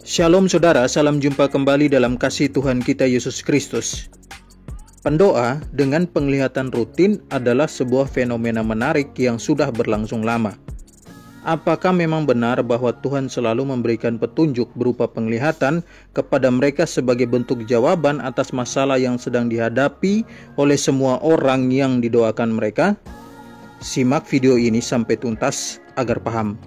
Shalom saudara, salam jumpa kembali dalam kasih Tuhan kita Yesus Kristus. Pendoa dengan penglihatan rutin adalah sebuah fenomena menarik yang sudah berlangsung lama. Apakah memang benar bahwa Tuhan selalu memberikan petunjuk berupa penglihatan kepada mereka sebagai bentuk jawaban atas masalah yang sedang dihadapi oleh semua orang yang didoakan mereka? Simak video ini sampai tuntas agar paham.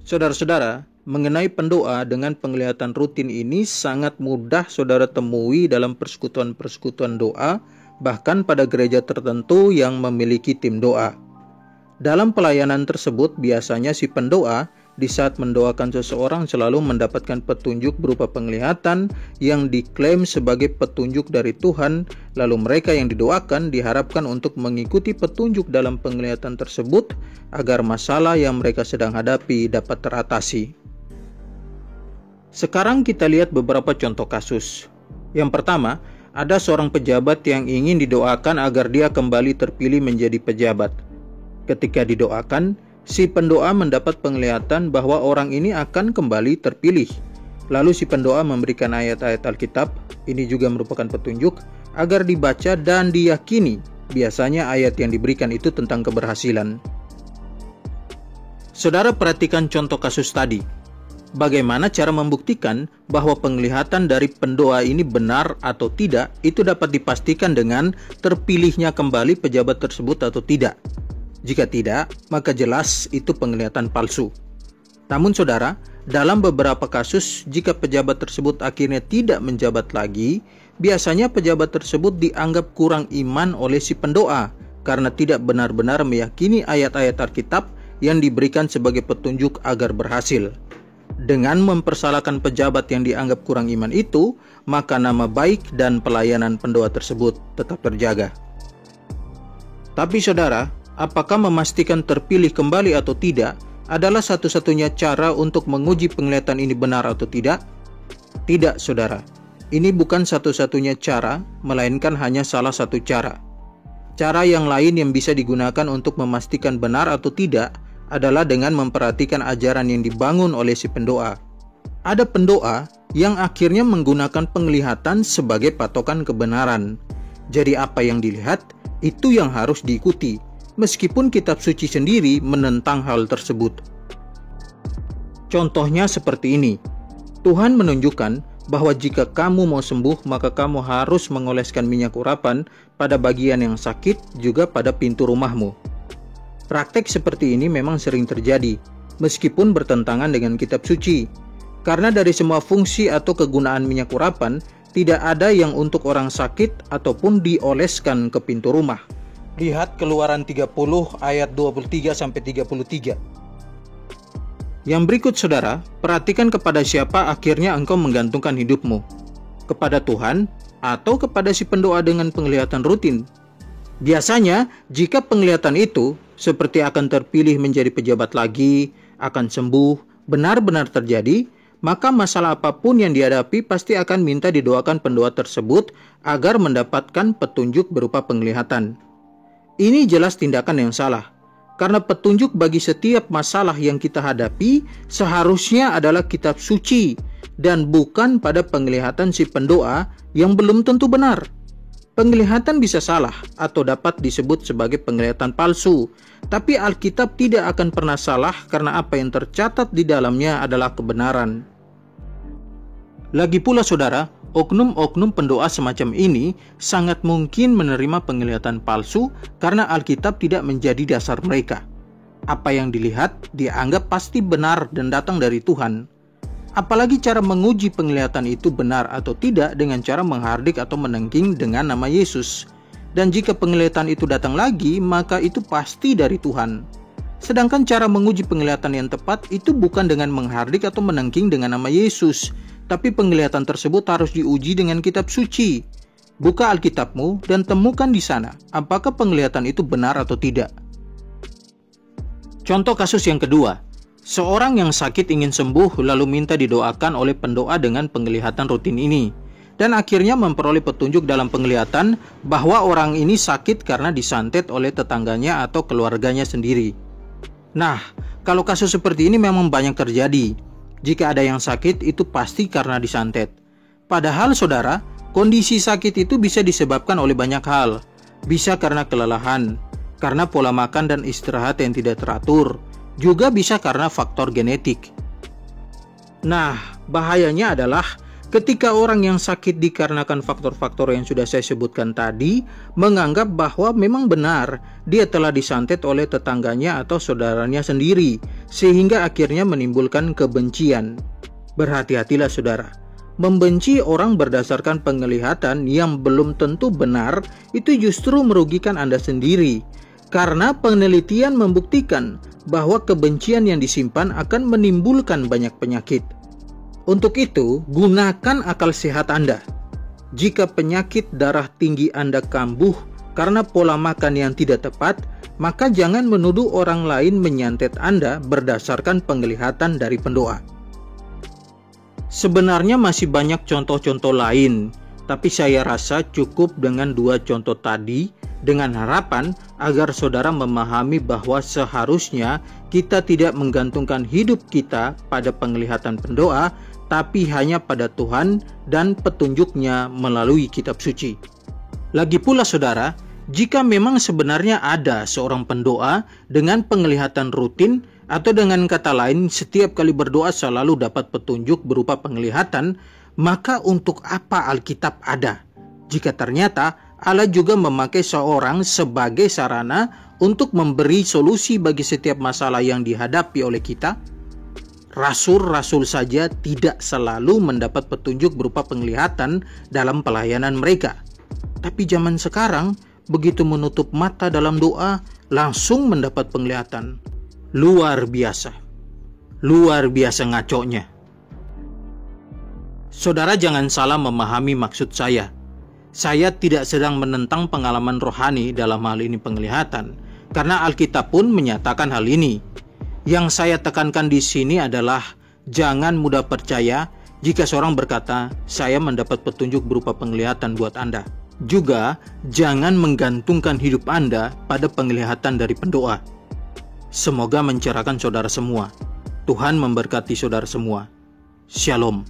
Saudara-saudara, mengenai pendoa dengan penglihatan rutin ini sangat mudah saudara temui dalam persekutuan-persekutuan doa, bahkan pada gereja tertentu yang memiliki tim doa. Dalam pelayanan tersebut, biasanya si pendoa di saat mendoakan seseorang selalu mendapatkan petunjuk berupa penglihatan yang diklaim sebagai petunjuk dari Tuhan, lalu mereka yang didoakan diharapkan untuk mengikuti petunjuk dalam penglihatan tersebut agar masalah yang mereka sedang hadapi dapat teratasi. Sekarang kita lihat beberapa contoh kasus. Yang pertama, ada seorang pejabat yang ingin didoakan agar dia kembali terpilih menjadi pejabat. Ketika didoakan, si pendoa mendapat penglihatan bahwa orang ini akan kembali terpilih. Lalu si pendoa memberikan ayat-ayat Alkitab, ini juga merupakan petunjuk, agar dibaca dan diyakini. Biasanya ayat yang diberikan itu tentang keberhasilan. Saudara perhatikan contoh kasus tadi. Bagaimana cara membuktikan bahwa penglihatan dari pendoa ini benar atau tidak, itu dapat dipastikan dengan terpilihnya kembali pejabat tersebut atau tidak. Jika tidak, maka jelas itu penglihatan palsu. Namun saudara, dalam beberapa kasus, jika pejabat tersebut akhirnya tidak menjabat lagi, biasanya pejabat tersebut dianggap kurang iman oleh si pendoa karena tidak benar-benar meyakini ayat-ayat Alkitab yang diberikan sebagai petunjuk agar berhasil. Dengan mempersalahkan pejabat yang dianggap kurang iman itu, maka nama baik dan pelayanan pendoa tersebut tetap terjaga. Tapi saudara, apakah memastikan terpilih kembali atau tidak adalah satu-satunya cara untuk menguji penglihatan ini benar atau tidak? Tidak, saudara. Ini bukan satu-satunya cara, melainkan hanya salah satu cara. Cara yang lain yang bisa digunakan untuk memastikan benar atau tidak adalah dengan memperhatikan ajaran yang dibangun oleh si pendoa. Ada pendoa yang akhirnya menggunakan penglihatan sebagai patokan kebenaran. Jadi apa yang dilihat, itu yang harus diikuti, meskipun kitab suci sendiri menentang hal tersebut. Contohnya seperti ini. Tuhan menunjukkan bahwa jika kamu mau sembuh, maka kamu harus mengoleskan minyak urapan pada bagian yang sakit, juga pada pintu rumahmu. Praktek seperti ini memang sering terjadi, meskipun bertentangan dengan kitab suci. Karena dari semua fungsi atau kegunaan minyak urapan, tidak ada yang untuk orang sakit ataupun dioleskan ke pintu rumah. Lihat Keluaran 30 ayat 23-33. Yang berikut saudara, perhatikan kepada siapa akhirnya engkau menggantungkan hidupmu. Kepada Tuhan atau kepada si pendoa dengan penglihatan rutin? Biasanya, jika penglihatan itu seperti akan terpilih menjadi pejabat lagi, akan sembuh, benar-benar terjadi, maka masalah apapun yang dihadapi pasti akan minta didoakan pendoa tersebut agar mendapatkan petunjuk berupa penglihatan. Ini jelas tindakan yang salah, karena petunjuk bagi setiap masalah yang kita hadapi seharusnya adalah kitab suci dan bukan pada penglihatan si pendoa yang belum tentu benar. Penglihatan bisa salah atau dapat disebut sebagai penglihatan palsu, tapi Alkitab tidak akan pernah salah karena apa yang tercatat di dalamnya adalah kebenaran. Lagi pula saudara, oknum-oknum pendoa semacam ini sangat mungkin menerima penglihatan palsu karena Alkitab tidak menjadi dasar mereka. Apa yang dilihat dianggap pasti benar dan datang dari Tuhan. Apalagi cara menguji penglihatan itu benar atau tidak dengan cara menghardik atau menengking dengan nama Yesus. Dan jika penglihatan itu datang lagi, maka itu pasti dari Tuhan. Sedangkan cara menguji penglihatan yang tepat itu bukan dengan menghardik atau menengking dengan nama Yesus, tapi penglihatan tersebut harus diuji dengan kitab suci. Buka Alkitabmu dan temukan di sana apakah penglihatan itu benar atau tidak. Contoh kasus yang kedua, seorang yang sakit ingin sembuh lalu minta didoakan oleh pendoa dengan penglihatan rutin ini, dan akhirnya memperoleh petunjuk dalam penglihatan bahwa orang ini sakit karena disantet oleh tetangganya atau keluarganya sendiri. Nah, kalau kasus seperti ini memang banyak terjadi. Jika ada yang sakit, itu pasti karena disantet. Padahal saudara, kondisi sakit itu bisa disebabkan oleh banyak hal. Bisa karena kelelahan, karena pola makan dan istirahat yang tidak teratur, juga bisa karena faktor genetik. Nah, bahayanya adalah ketika orang yang sakit dikarenakan faktor-faktor yang sudah saya sebutkan tadi menganggap bahwa memang benar dia telah disantet oleh tetangganya atau saudaranya sendiri, sehingga akhirnya menimbulkan kebencian. Berhati-hatilah saudara. Membenci orang berdasarkan penglihatan yang belum tentu benar itu justru merugikan Anda sendiri, karena penelitian membuktikan bahwa kebencian yang disimpan akan menimbulkan banyak penyakit. Untuk itu, gunakan akal sehat Anda. Jika penyakit darah tinggi Anda kambuh karena pola makan yang tidak tepat, maka jangan menuduh orang lain menyantet Anda berdasarkan penglihatan dari pendoa. Sebenarnya masih banyak contoh-contoh lain, tapi saya rasa cukup dengan 2 contoh tadi, dengan harapan agar saudara memahami bahwa seharusnya kita tidak menggantungkan hidup kita pada penglihatan pendoa, tapi hanya pada Tuhan dan petunjuknya melalui kitab suci. Lagi pula saudara, jika memang sebenarnya ada seorang pendoa dengan penglihatan rutin, atau dengan kata lain setiap kali berdoa selalu dapat petunjuk berupa penglihatan, maka untuk apa Alkitab ada? Jika ternyata Allah juga memakai seorang sebagai sarana untuk memberi solusi bagi setiap masalah yang dihadapi oleh kita. Rasul-rasul saja tidak selalu mendapat petunjuk berupa penglihatan dalam pelayanan mereka. Tapi zaman sekarang, begitu menutup mata dalam doa, langsung mendapat penglihatan. Luar biasa ngaconya. Saudara jangan salah memahami maksud saya. Saya tidak sedang menentang pengalaman rohani dalam hal ini penglihatan, karena Alkitab pun menyatakan hal ini. Yang saya tekankan di sini adalah jangan mudah percaya jika seorang berkata, saya mendapat petunjuk berupa penglihatan buat Anda. Juga jangan menggantungkan hidup Anda pada penglihatan dari pendoa. Semoga mencerahkan saudara semua. Tuhan memberkati saudara semua. Shalom.